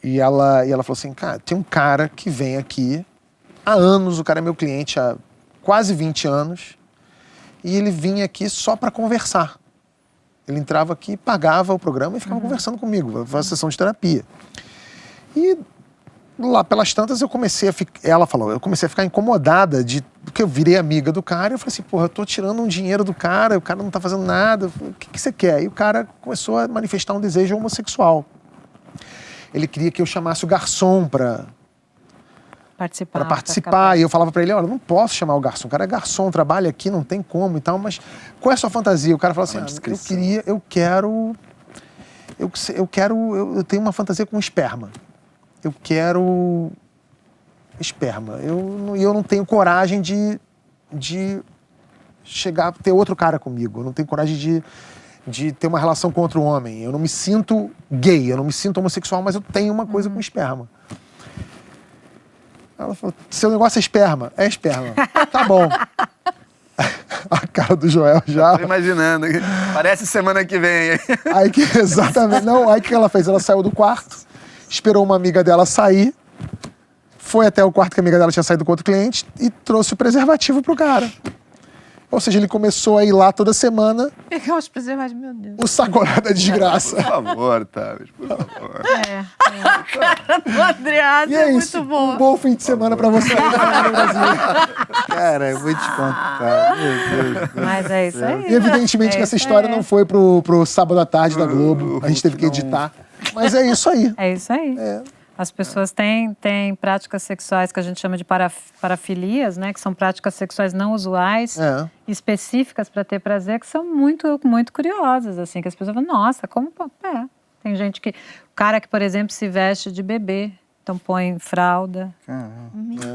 E ela falou assim, cara, tem um cara que vem aqui há anos, o cara é meu cliente há quase 20 anos, e ele vinha aqui só para conversar. Ele entrava aqui, pagava o programa e ficava conversando comigo, fazia sessão de terapia. E lá pelas tantas eu comecei a ficar incomodada porque eu virei amiga do cara e eu falei assim, porra, eu tô tirando um dinheiro do cara, o cara não tá fazendo nada, o que você quer? E o cara começou a manifestar um desejo homossexual. Ele queria que eu chamasse o garçom para participar. E eu falava pra ele, olha, eu não posso chamar o garçom. O cara é garçom, trabalha aqui, não tem como e tal, mas qual é a sua fantasia? O cara falou assim, eu tenho uma fantasia com esperma. Eu quero esperma. Eu não tenho coragem de chegar a ter outro cara comigo. Eu não tenho coragem de ter uma relação com outro homem. Eu não me sinto gay, eu não me sinto homossexual, mas eu tenho uma coisa com esperma. Ela falou, seu negócio é esperma? É esperma. Tá bom. A cara do Joel já... Tô imaginando. Parece semana que vem. Exatamente. Não, aí o que ela fez? Ela saiu do quarto, esperou uma amiga dela sair, foi até o quarto que a amiga dela tinha saído com outro cliente e trouxe o preservativo pro cara. Ou seja, ele começou a ir lá toda semana. Pegar os preservativos, meu Deus. O sacolé da desgraça. Por favor, Tavis, por favor. Cara do Andreasa é muito bom. Um bom fim de semana pra você aí no Brasil. Cara, eu vou te contar. Meu Deus. Mas é isso aí. E evidentemente que essa história não foi pro sábado à tarde da Globo. A gente teve que editar. Mas é isso aí. É isso aí. As pessoas têm práticas sexuais que a gente chama de parafilias, né? Que são práticas sexuais não usuais, específicas para ter prazer, que são muito, muito curiosas, assim, que as pessoas falam, nossa, como... Tem gente que... O cara que, por exemplo, se veste de bebê, então põe fralda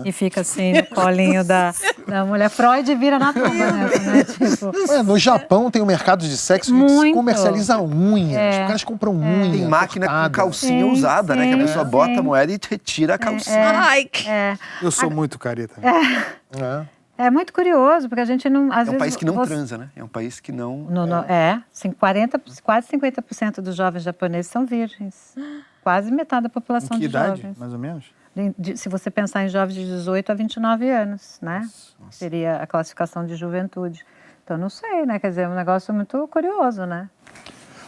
e fica assim no colinho da mulher. Freud vira na tumba, né? Tipo... No Japão tem um mercado de sexo que se comercializa unhas. Os caras compram unha. Tem máquina com calcinha usada, né? Que a pessoa bota a moeda e retira a calcinha. Eu sou muito careta. É muito curioso, porque a gente não... Às vezes, um país que não transa, né? É um país que não... Quase 50% dos jovens japoneses são virgens. Quase metade da população que de idade, jovens. mais ou menos? Se você pensar em jovens de 18 a 29 anos, né? Nossa. Seria a classificação de juventude. Então, não sei, né? Quer dizer, é um negócio muito curioso, né?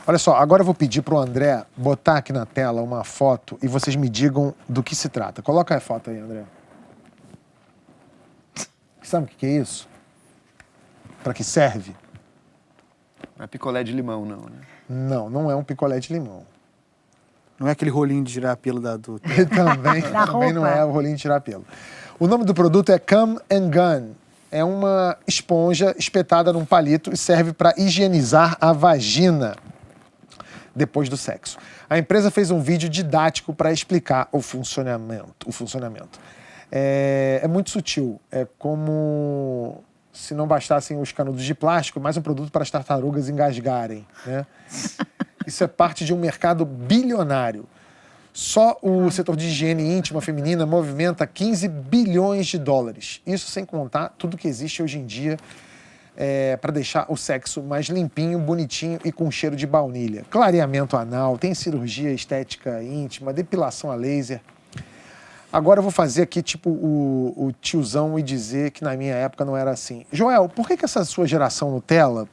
Olha só, agora eu vou pedir pro André botar aqui na tela uma foto e vocês me digam do que se trata. Coloca a foto aí, André. Sabe o que é isso? Para que serve? Não é picolé de limão, não, né? Não, não é um picolé de limão. Não é aquele rolinho de tirar pelo do... também não é o rolinho de tirar pelo. O nome do produto é Come and Gun. É uma esponja espetada num palito e serve para higienizar a vagina depois do sexo. A empresa fez um vídeo didático para explicar o funcionamento. É muito sutil. É como se não bastassem os canudos de plástico, mais um produto para as tartarugas engasgarem, né? Isso é parte de um mercado bilionário. Só o setor de higiene íntima feminina movimenta 15 bilhões de dólares. Isso sem contar tudo que existe hoje em dia para deixar o sexo mais limpinho, bonitinho e com cheiro de baunilha. Clareamento anal, tem cirurgia estética íntima, depilação a laser. Agora eu vou fazer aqui tipo o tiozão e dizer que na minha época não era assim. Joel, por que essa sua geração Nutella,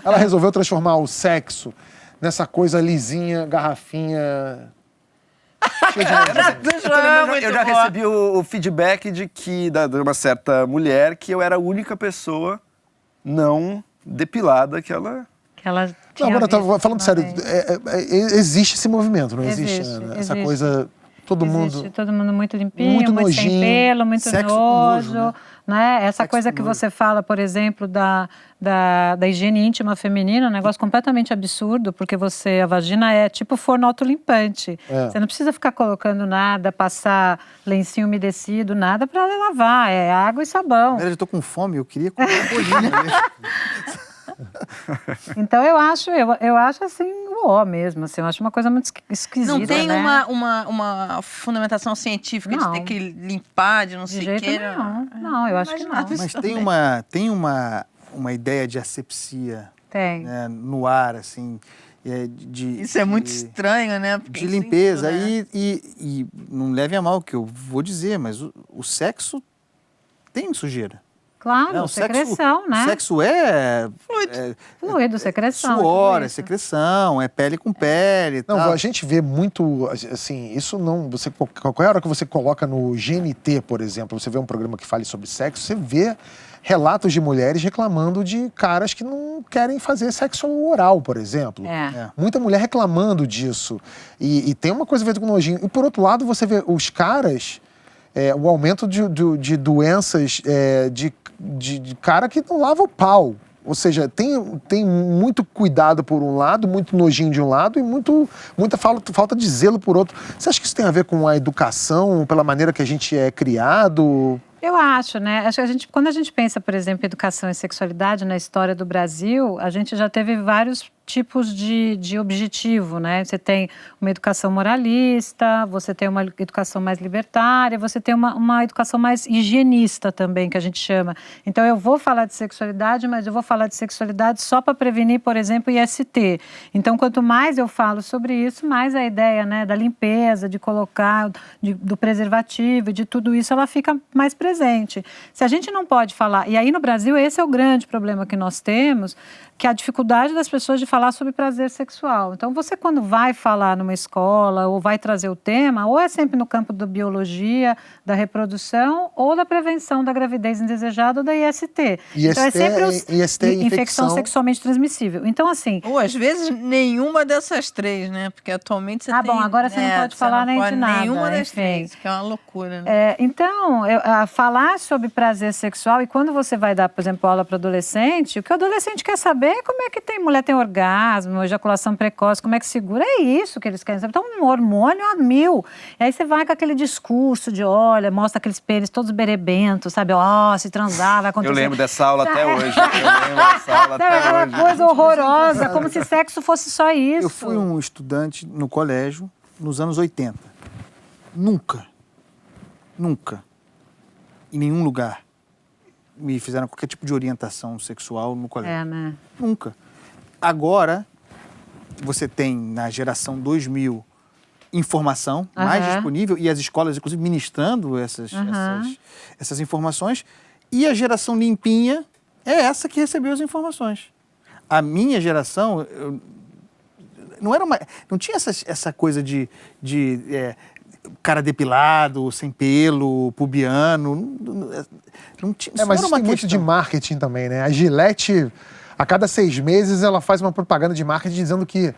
ela resolveu transformar o sexo nessa coisa lisinha, garrafinha... Eu já recebi o feedback de uma certa mulher que eu era a única pessoa não depilada que ela tinha agora, visto falando sério, existe esse movimento, não existe? Existe, Essa existe. coisa, todo Existe, mundo... todo mundo muito limpinho, muito muito sem nojinho. pelo, muito Sexo com nojo, nojo, né? Essa Sexo coisa com que nojo. você fala, por exemplo, da higiene íntima feminina, é um negócio completamente absurdo, porque a vagina é tipo forno autolimpante. Você não precisa ficar colocando nada, passar lencinho umedecido, nada para lavar, é água e sabão. Eu tô com fome, eu queria comer um bolinho. Então eu acho assim, mesmo, assim, eu acho uma coisa muito esquisita, Não tem né? uma fundamentação científica Não. de ter que limpar, de não De sei o jeito que. nenhum. Não, eu acho que não. Mas tem uma ideia de asepsia, Tem. né, no ar, assim. Isso é muito estranho, né? Porque De isso limpeza. tudo, né? E não leve a mal o que eu vou dizer, mas o sexo tem sujeira. Claro, Né? secreção, né? O sexo é Fluido, secreção. suor, tudo é isso. secreção, é pele com pele e Não, tal. a gente vê muito, assim, isso não... Qualquer hora que você coloca no GNT, por exemplo, você vê um programa que fale sobre sexo, você vê relatos de mulheres reclamando de caras que não querem fazer sexo oral, por exemplo. É. Muita mulher reclamando disso. E tem uma coisa a ver com nojinho. E, por outro lado, você vê os caras... o aumento de doenças de cara que não lava o pau. Ou seja, tem muito cuidado por um lado, muito nojinho de um lado e muita falta de zelo por outro. Você acha que isso tem a ver com a educação, pela maneira que a gente é criado? Eu acho, né? Acho que quando a gente pensa, por exemplo, em educação e sexualidade na história do Brasil, a gente já teve vários tipos de objetivo, né? Você tem uma educação moralista, você tem uma educação mais libertária, você tem uma educação mais higienista também, que a gente chama. Então, eu vou falar de sexualidade, mas eu vou falar de sexualidade só para prevenir, por exemplo, IST. Então, quanto mais eu falo sobre isso, mais a ideia, né, da limpeza, de colocar, do preservativo, de tudo isso, ela fica mais presente. Se a gente não pode falar... E aí, no Brasil, esse é o grande problema que nós temos, que é a dificuldade das pessoas de falar sobre prazer sexual. Então, você quando vai falar numa escola ou vai trazer o tema, ou é sempre no campo da biologia, da reprodução, ou da prevenção da gravidez indesejada ou da IST. Então, é sempre infecção sexualmente transmissível. Então, assim... Ou, às vezes, nenhuma dessas três, né? Porque atualmente você tem... bom, agora você não pode falar nem de nada. Nenhuma das enfim. três, que é uma loucura, né? Então, falar sobre prazer sexual, e quando você vai dar, por exemplo, aula para adolescente, o que o adolescente quer saber é como é que mulher tem orgasmo, ejaculação precoce, como é que segura, é isso que eles querem saber. Então, um hormônio a 1000. E aí você vai com aquele discurso de, olha, mostra aqueles pênis todos berebentos, sabe? Se transar, vai acontecer. Eu lembro dessa aula até hoje. Aquela coisa horrorosa, como se sexo fosse só isso. Eu fui um estudante no colégio nos anos 80. Nunca, em nenhum lugar, me fizeram qualquer tipo de orientação sexual no colégio. Né? Nunca. Agora, você tem, na geração 2000, informação mais disponível e as escolas, inclusive, ministrando essas informações. E a geração limpinha é essa que recebeu as informações. A minha geração... não tinha essa coisa de cara depilado, sem pelo, pubiano. Não tinha, Mas isso tem muito de marketing também, né? A Gillette, a cada 6 meses, ela faz uma propaganda de marketing dizendo que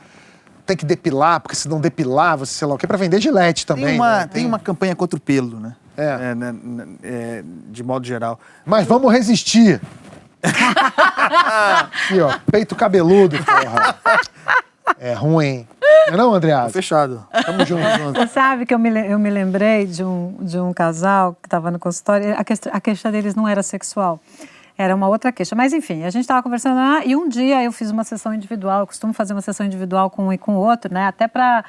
tem que depilar, porque se não depilar, você sei lá o quê, pra vender Gillette também. Tem uma campanha contra o pelo, né? De modo geral. Mas vamos resistir. Aqui, ó, peito cabeludo, porra. É ruim. Não, Andreasa? Fechado. Tamo junto. Você sabe que eu me lembrei de um casal que estava no consultório. A questão deles não era sexual. Era uma outra queixa. Mas, enfim, a gente estava conversando lá e um dia eu fiz uma sessão individual. Eu costumo fazer uma sessão individual com um e com o outro, né? Até para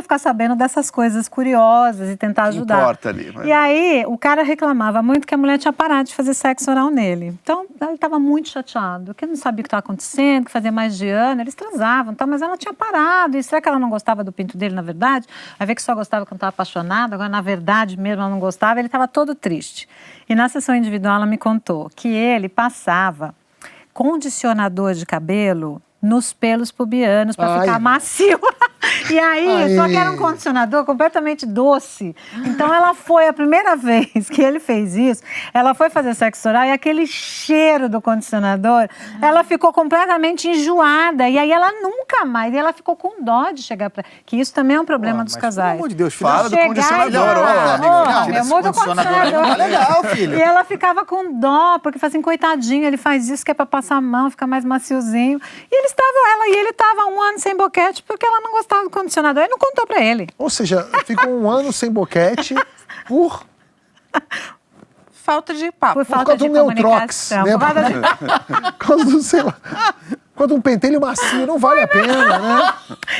ficar sabendo dessas coisas curiosas e tentar ajudar. Importa ali, mas... E aí, o cara reclamava muito que a mulher tinha parado de fazer sexo oral nele. Então, ele estava muito chateado, que ele não sabia o que estava acontecendo, que fazia mais de ano, eles transavam, tá? Mas ela tinha parado. E será que ela não gostava do pinto dele, na verdade? Vai ver que só gostava quando estava apaixonada, agora, na verdade mesmo, ela não gostava. Ele estava todo triste. E na sessão individual, ela me contou que ele passava condicionador de cabelo nos pelos pubianos para ficar macio. E aí, só que era um condicionador completamente doce. Então, ela foi, a primeira vez que ele fez isso, ela foi fazer sexo oral e aquele cheiro do condicionador, ela ficou completamente enjoada. E aí, ela nunca mais, e ela ficou com dó de chegar para... Que isso também é um problema dos casais. Pelo amor de Deus, filho. Fala do condicionador, amigo. Muda o condicionador. Não é legal, filho. E ela ficava com dó, porque assim, coitadinho, ele faz isso que é para passar a mão, ficar mais maciozinho. E eles estavam, ela e ele estavam 1 ano sem boquete porque ela não gostava do condicionador. Ele não contou pra ele. Ou seja, ficou 1 ano sem boquete por... Falta de papo. Por falta causa de do Neutrox, comunicação. né? Por causa de... Por causa do, sei lá... Quando um pentelho macio não vale a pena, né?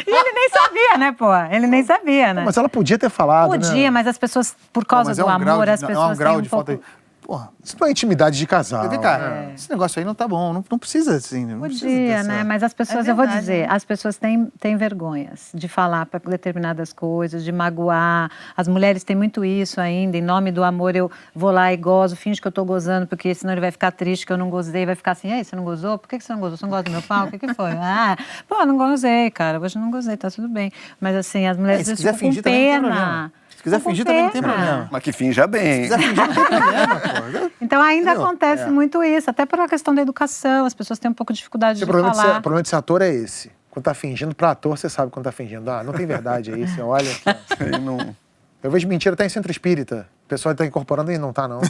E ele nem sabia, né, pô? Ele nem sabia, né? Mas ela podia ter falado, Podia, né? mas as pessoas, por causa do amor, as pessoas é um grau têm de falta de... Porra, Isso não é intimidade de casal. cara, esse negócio aí não tá bom, não precisa assim. Não precisa Podia, dessa... né? Mas as pessoas, eu vou dizer, as pessoas têm vergonhas de falar para determinadas coisas, de magoar. As mulheres têm muito isso ainda. Em nome do amor, eu vou lá e gozo, finge que eu tô gozando, porque senão ele vai ficar triste que eu não gozei, vai ficar assim, ei, você não gozou? Por que você não gozou? Você não gosta do meu pau? O que foi? Ah, pô, não gozei, cara. Hoje não gozei, tá tudo bem. Mas assim, as mulheres se ficam quiser com fingir, também não tem pena. problema. Se quiser fingir, também não tem problema. Mas que finja bem. Se quiser fingir, não tem problema, pô. Então ainda Entendeu? acontece muito isso, até por uma questão da educação, as pessoas têm um pouco de dificuldade de falar. O problema de ser ator é esse. Quando tá fingindo, pra ator, você sabe quando tá fingindo. Ah, não tem verdade aí, você olha... Aí não... Eu vejo mentira até em centro espírita. O pessoal tá incorporando e não tá, não.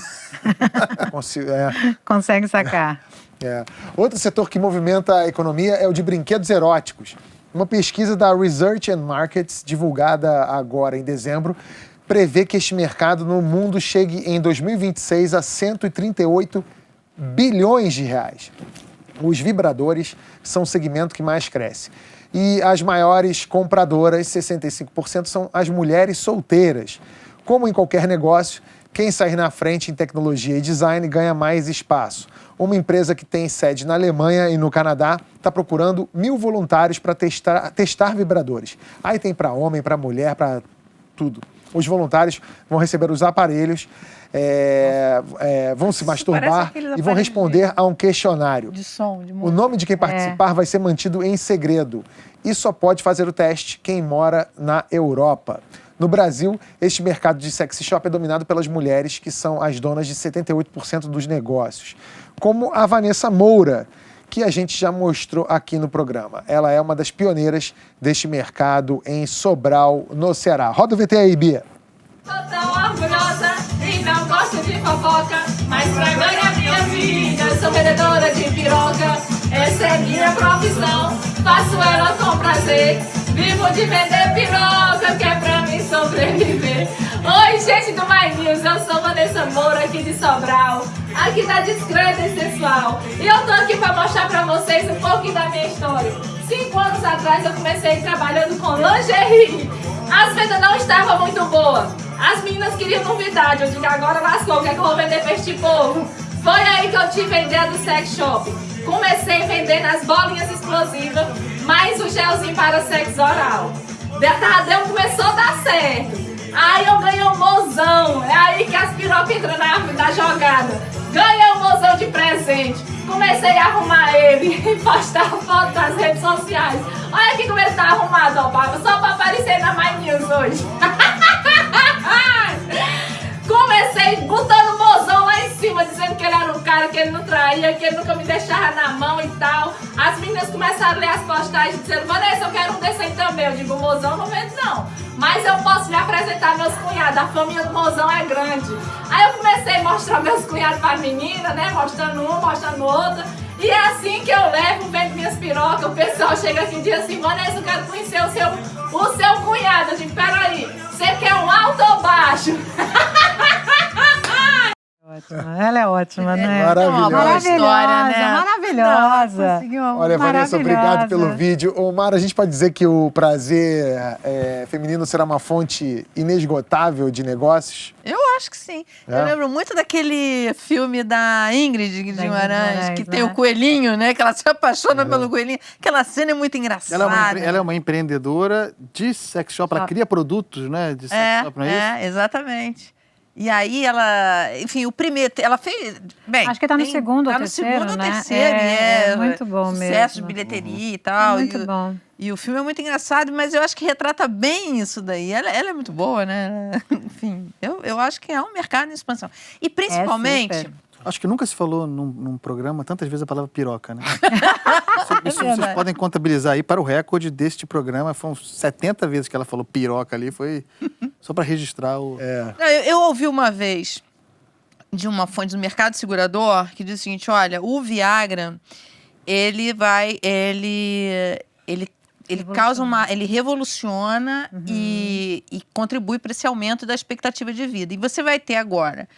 Consegue sacar. Outro setor que movimenta a economia é o de brinquedos eróticos. Uma pesquisa da Research and Markets, divulgada agora em dezembro, prevê que este mercado no mundo chegue em 2026 a 138 bilhões de reais. Os vibradores são o segmento que mais cresce. E as maiores compradoras, 65%, são as mulheres solteiras. Como em qualquer negócio, quem sair na frente em tecnologia e design ganha mais espaço. Uma empresa que tem sede na Alemanha e no Canadá está procurando 1.000 voluntários para testar vibradores. Aí tem para homem, para mulher, para tudo. Os voluntários vão receber os aparelhos, vão se masturbar e vão responder a um questionário. De som, de música. O nome de quem participar vai ser mantido em segredo. E só pode fazer o teste quem mora na Europa. No Brasil, este mercado de sexy shop é dominado pelas mulheres, que são as donas de 78% dos negócios. Como a Vanessa Moura, que a gente já mostrou aqui no programa. Ela é uma das pioneiras deste mercado em Sobral, no Ceará. Roda o VT aí, Bia. Sou tão orgulhosa e não gosto de fofoca, mas pra ganhar minha vida sou vendedora de piroca. Essa é minha profissão, faço ela com prazer. Vivo de vender piroca, que é pra mim sobreviver. Oi, gente do My News, eu sou Vanessa Moura aqui de Sobral. Aqui tá discreta e sensual. E eu tô aqui pra mostrar pra vocês um pouquinho da minha história. 5 anos atrás eu comecei trabalhando com lingerie. As vendas não estavam muito boas. As meninas queriam novidade. Eu digo, agora lascou, o que é que eu vou vender pra este povo? Foi aí que eu tive a ideia do sex shop. Comecei vendendo as bolinhas explosivas, mais o gelzinho para sexo oral. Começou a dar certo. Aí eu ganhei um mozão. É aí que as pirocas entram na jogada. Ganhei um mozão de presente. Comecei a arrumar ele e postar foto nas redes sociais. Olha aqui como ele tá arrumado, ó, só pra aparecer na My News hoje. Comecei botando o mozão lá em cima, dizendo que ele era um cara, que ele não traía, que ele nunca me deixava na mão e tal. As meninas começaram a ler as postagens dizendo, Vanessa, eu quero um desse aí também. Eu digo, o mozão não vende não, mas eu posso lhe apresentar meus cunhados, a família do mozão é grande. Aí eu comecei a mostrar meus cunhados para as meninas, né, mostrando um, mostrando outro. E é assim que eu levo, vendo minhas pirocas, o pessoal chega aqui e diz assim, Vanessa, eu quero conhecer o seu cunhado. Eu digo, peraí, você quer um alto ou baixo? Ela é ótima. ótima, né? Maravilhosa. História, né? Maravilhosa. Não, conseguiu. Olha, Vanessa, obrigado Maravilhosa. pelo vídeo. Ô, Mara, a gente pode dizer que o prazer feminino será uma fonte inesgotável de negócios? Eu acho que sim. É? Eu lembro muito daquele filme da Ingrid Guimarães, que tem né? o coelhinho, né? Que ela se apaixona pelo coelhinho. Aquela cena é muito engraçada. Ela é uma empreendedora de sex shop, ela cria produtos, né? De sex shop, não é isso? Exatamente. E aí ela, enfim, o primeiro, ela fez, bem... Acho que tá no segundo ou tá terceiro, no segundo né? ou terceiro, É muito bom sucesso mesmo. de bilheteria e tal. Muito bom. E o filme é muito engraçado, mas eu acho que retrata bem isso daí. Ela é muito boa, né? Enfim, eu acho que é um mercado em expansão. E principalmente... super. Acho que nunca se falou num programa tantas vezes a palavra piroca, né? Isso vocês verdade. podem contabilizar aí para o recorde deste programa. Foram 70 vezes que ela falou piroca ali, foi só para registrar o... Eu ouvi uma vez de uma fonte do mercado segurador que diz o seguinte, olha, o Viagra, ele causa ele revoluciona e contribui para esse aumento da expectativa de vida. E você vai ter agora,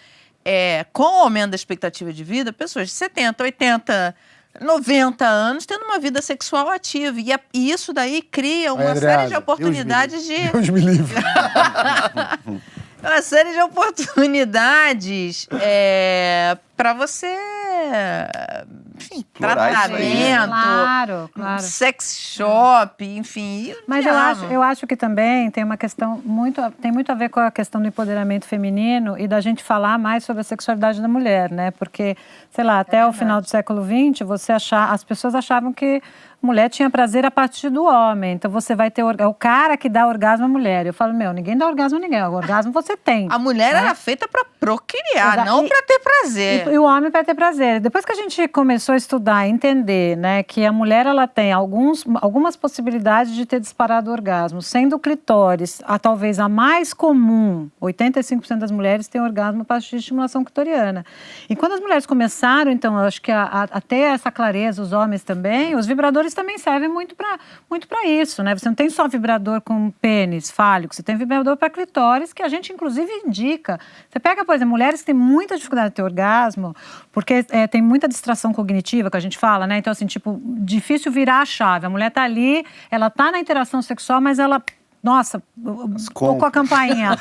com o aumento da expectativa de vida, pessoas de 70, 80, 90 anos tendo uma vida sexual ativa. E isso daí cria uma série de oportunidades de... Deus me livre. Uma série de oportunidades para você, enfim, Explorar isso aí, né? tratamento, Claro. sex shop, enfim. Mas eu acho que também tem uma questão tem muito a ver com a questão do empoderamento feminino e da gente falar mais sobre a sexualidade da mulher, né? Porque, sei lá, até o final do século XX, as pessoas achavam que mulher tinha prazer a partir do homem. Então você vai ter o cara que dá orgasmo à mulher. Eu falo, ninguém dá orgasmo a ninguém. O orgasmo você tem. A mulher era feita para procriar, não para ter prazer. E o homem para ter prazer. Depois que a gente começou a estudar, entender, né, que a mulher ela tem algumas possibilidades de ter disparado o orgasmo, sendo o clitóris talvez a mais comum. 85% das mulheres têm orgasmo a partir de estimulação clitoriana. E quando as mulheres começaram, então, eu acho que a ter essa clareza, os homens também, os vibradores também servem muito para isso, né? Você não tem só vibrador com pênis fálico, você tem vibrador para clitóris, que a gente inclusive indica. Você pega, por exemplo, mulheres que têm muita dificuldade de ter orgasmo, porque tem muita distração cognitiva, que a gente fala, né? Então, assim, tipo, difícil virar a chave. A mulher tá ali, ela tá na interação sexual, mas ela... Nossa, com a campainha.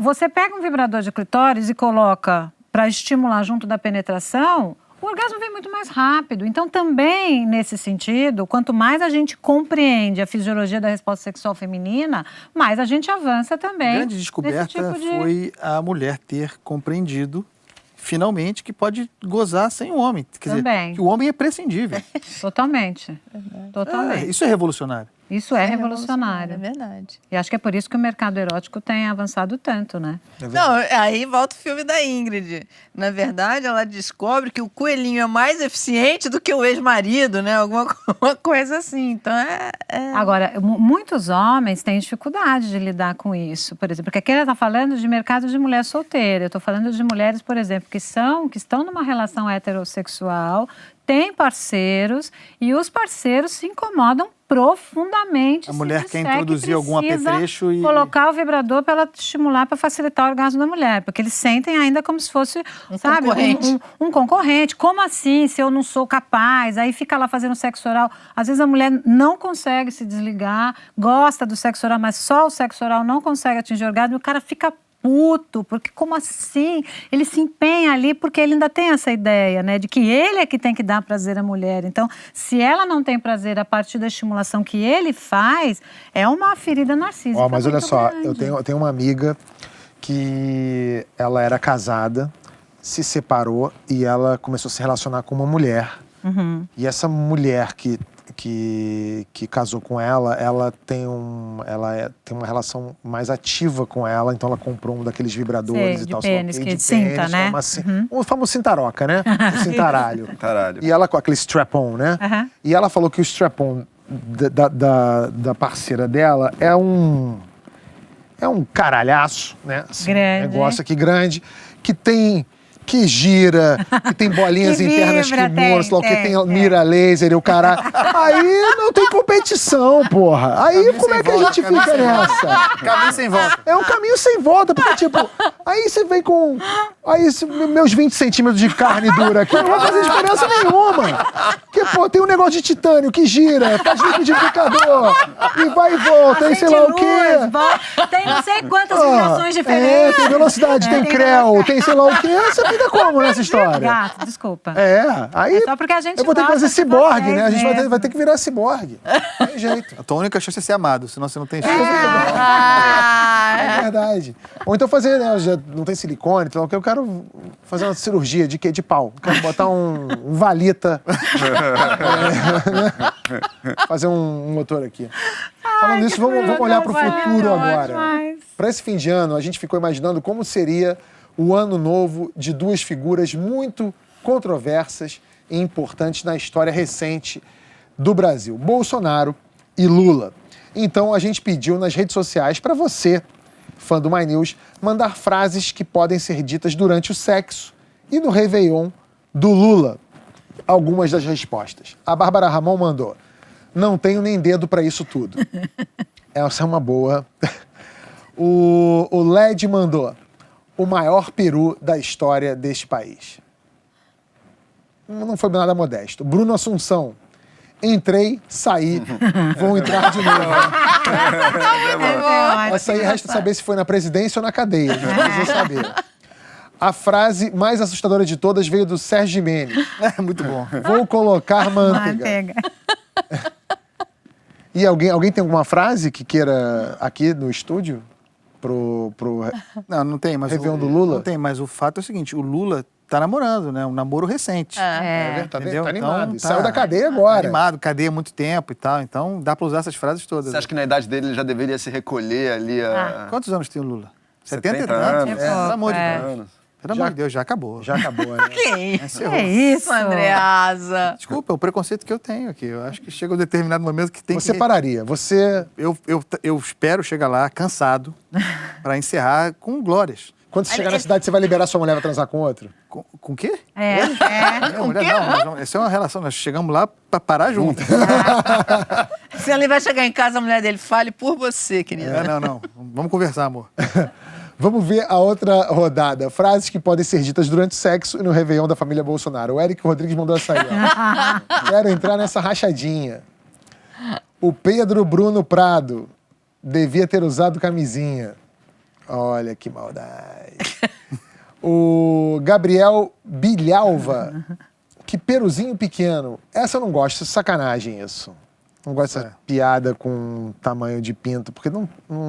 Você pega um vibrador de clitóris e coloca para estimular junto da penetração... O orgasmo vem muito mais rápido. Então, também, nesse sentido, quanto mais a gente compreende a fisiologia da resposta sexual feminina, mais a gente avança também. A grande descoberta foi a mulher ter compreendido, finalmente, que pode gozar sem o homem. Quer dizer, que o homem é prescindível. Totalmente. Totalmente. Isso é revolucionário. Isso é revolucionário. É verdade. E acho que é por isso que o mercado erótico tem avançado tanto, né? Não, aí volta o filme da Ingrid. Na verdade, ela descobre que o coelhinho é mais eficiente do que o ex-marido, né? Alguma coisa assim. Então, Agora, muitos homens têm dificuldade de lidar com isso. Por exemplo, porque aqui ela está falando de mercado de mulher solteira. Eu estou falando de mulheres, por exemplo, que estão numa relação heterossexual, têm parceiros e os parceiros se incomodam profundamente. A mulher quer introduzir algum apetrecho e... colocar o vibrador para ela estimular, para facilitar o orgasmo da mulher. Porque eles sentem ainda como se fosse, concorrente. Um concorrente. Como assim, se eu não sou capaz? Aí fica lá fazendo sexo oral. Às vezes a mulher não consegue se desligar, gosta do sexo oral, mas só o sexo oral não consegue atingir o orgasmo e o cara fica puto, porque como assim? Ele se empenha ali porque ele ainda tem essa ideia, né, de que ele é que tem que dar prazer à mulher. Então, se ela não tem prazer a partir da estimulação que ele faz, é uma ferida narcísica. Mas olha só, grande. eu tenho uma amiga que ela era casada, se separou e ela começou a se relacionar com uma mulher. Uhum. E essa mulher que casou com ela tem uma relação mais ativa com ela, então ela comprou um daqueles vibradores Sei, e de tal. pênis, que cinta, né? O famoso cintaroca, né? O cintaralho. Cintaralho. E ela com aquele strap-on, né? Uhum. E ela falou que o strap-on da parceira dela é um caralhaço, né? Assim, grande. Um negócio aqui grande, que gira, que tem bolinhas Que internas vibra, que mostram, que tem, tem mira laser e o caralho. Aí não tem competição, porra. Aí Caminho como sem é que volta, a gente caminho fica sem volta. nessa? Caminho sem volta. É um caminho sem volta, porque tipo, Aí você vem com... Aí meus 20 centímetros de carne dura aqui não vai fazer diferença nenhuma. Porque, pô, tem um negócio de titânio que gira, faz liquidificador, e vai e volta, aí sei lá o quê. Tem não sei quantas vibrações diferentes. Tem velocidade, tem creu, tem sei lá o quê. Você fica como nessa história? Gato, desculpa. Aí... É só porque a gente eu vou ter que fazer gosta de ciborgue, vocês né? A gente vai mesmo. ter que virar ciborgue. Não tem jeito. A tua única chance é ser amado, senão você não tem chance. É verdade. Ou então fazer, né? Já não tem silicone, então eu quero fazer uma cirurgia de quê? De pau. Quero botar um valita. Fazer um motor aqui. Falando nisso, vamos olhar para o futuro agora. Para esse fim de ano, a gente ficou imaginando como seria o ano novo de duas figuras muito controversas e importantes na história recente do Brasil: Bolsonaro e Lula. Então a gente pediu nas redes sociais para você, fã do My News, mandar frases que podem ser ditas durante o sexo e no Réveillon do Lula. Algumas das respostas. A Bárbara Ramon mandou: não tenho nem dedo para isso tudo. Essa é uma boa. O LED mandou: o maior peru da história deste país. Não foi nada modesto. Bruno Assunção: entrei, saí, vou entrar de novo. Essa aí resta saber se foi na presidência ou na cadeia. Não precisa saber. A frase mais assustadora de todas veio do Sérgio Jimenez. Muito bom. Vou colocar manteiga. E alguém tem alguma frase que queira aqui no estúdio? Pro Não tem, mas Réveillon do Lula? Não tem, mas o fato é o seguinte, o Lula tá namorando, né? Um namoro recente. Tá Entendeu? animado. Então, Saiu da cadeia agora. Animado, cadeia há muito tempo e tal. Então dá pra usar essas frases todas. Você acha que na idade dele ele já deveria se recolher ali a... Quantos anos tem o Lula? 70 70 anos? anos. Pelo amor de Deus. anos? Pelo amor de Deus, já acabou. Já acabou, né? Encerrou. É isso, Andreasa. Desculpa, é o preconceito que eu tenho aqui. Eu acho que chega um determinado momento que tem Você que... pararia. Você... Eu espero chegar lá cansado pra encerrar com glórias. Quando você chegar na cidade, você vai liberar sua mulher pra transar com outro? Com o quê? Com Mulher, não, essa é uma relação. Nós chegamos lá pra parar junto. Se ele vai chegar em casa, a mulher dele fale por você, querida. Não. Vamos conversar, amor. Vamos ver a outra rodada. Frases que podem ser ditas durante o sexo e no Réveillon da família Bolsonaro. O Eric Rodrigues mandou essa aí, ó. Quero entrar nessa rachadinha. O Pedro Bruno Prado devia ter usado camisinha. Olha que maldade. O Gabriel Bilhalva. Que peruzinho pequeno. Essa eu não gosto, sacanagem isso. Não gosto dessa piada com tamanho de pinto, porque não...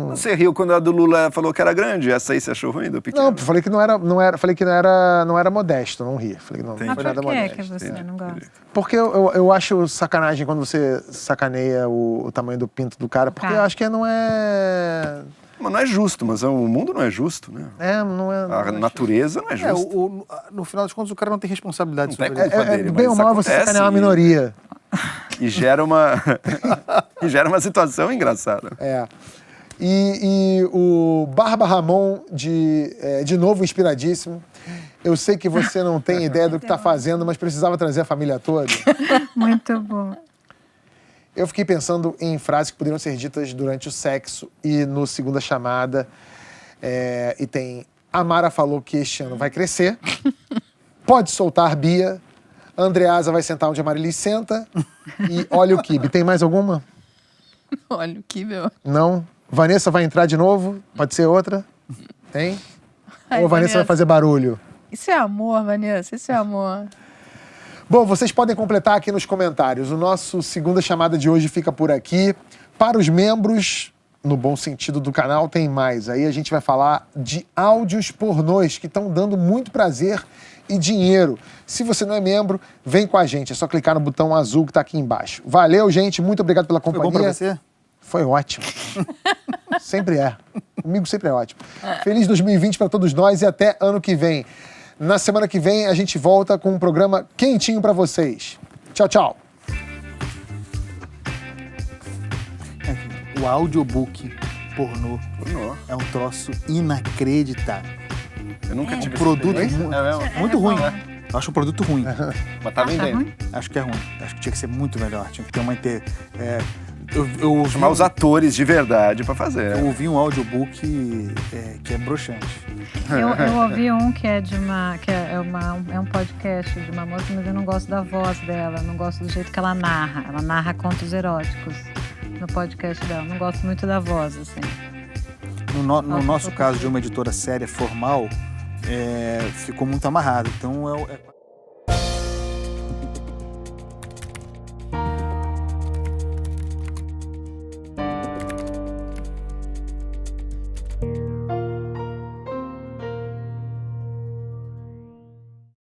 Você riu quando a do Lula falou que era grande? Essa aí você achou ruim, do pequeno? Não, falei que não era modesto, não ri. Falei que não Mas foi por nada que modesto. que você não gosta? Porque eu acho sacanagem quando você sacaneia o tamanho do pinto do cara, porque eu acho que não é... Mas não é justo, mas o mundo não é justo, né? Não é... A natureza não é justa. No final das contas, o cara não tem responsabilidade Não tem sobre isso. culpa dele, bem mas ou mal você acontece sacanear uma minoria. E gera uma... e gera uma situação engraçada. E o Barba Ramon, de novo inspiradíssimo. Eu sei que você não tem ideia do que está fazendo, mas precisava trazer a família toda. Muito bom. Eu fiquei pensando em frases que poderiam ser ditas durante o sexo e no Segunda Chamada. E tem: a Mara falou que este ano vai crescer. Pode soltar, Bia. Andreasa vai sentar onde a Marilis senta. E olha o Kibe. Tem mais alguma? Olha o que, meu. Não? Vanessa vai entrar de novo? Pode ser outra? Tem? Ai, Ou a Vanessa vai fazer barulho? Isso é amor, Vanessa, isso é amor. Bom, vocês podem completar aqui nos comentários. O nosso Segunda Chamada de hoje fica por aqui. Para os membros, no bom sentido do canal, tem mais. Aí a gente vai falar de áudios pornôs que estão dando muito prazer e dinheiro. Se você não é membro, vem com a gente. É só clicar no botão azul que está aqui embaixo. Valeu, gente. Muito obrigado pela companhia. Foi bom pra você? Foi ótimo. Sempre é. Comigo sempre é ótimo. Feliz 2020 para todos nós e até ano que vem. Na semana que vem a gente volta com um programa quentinho para vocês. Tchau, tchau. O audiobook pornô é um troço inacreditável. Eu nunca tive Produto esse mesmo? muito ruim. Eu acho um produto ruim. Mas tá vendendo. Acho que é ruim. Acho que tinha que ser muito melhor. Tinha que ter Eu ouvi, Chamar os atores de verdade pra fazer. eu ouvi um audiobook que é broxante. Eu ouvi um que é é um podcast de uma moça, mas eu não gosto da voz dela, não gosto do jeito que ela narra. Ela narra contos eróticos no podcast dela. Não gosto muito da voz, assim. No nosso caso de uma editora séria, formal, ficou muito amarrado. Então,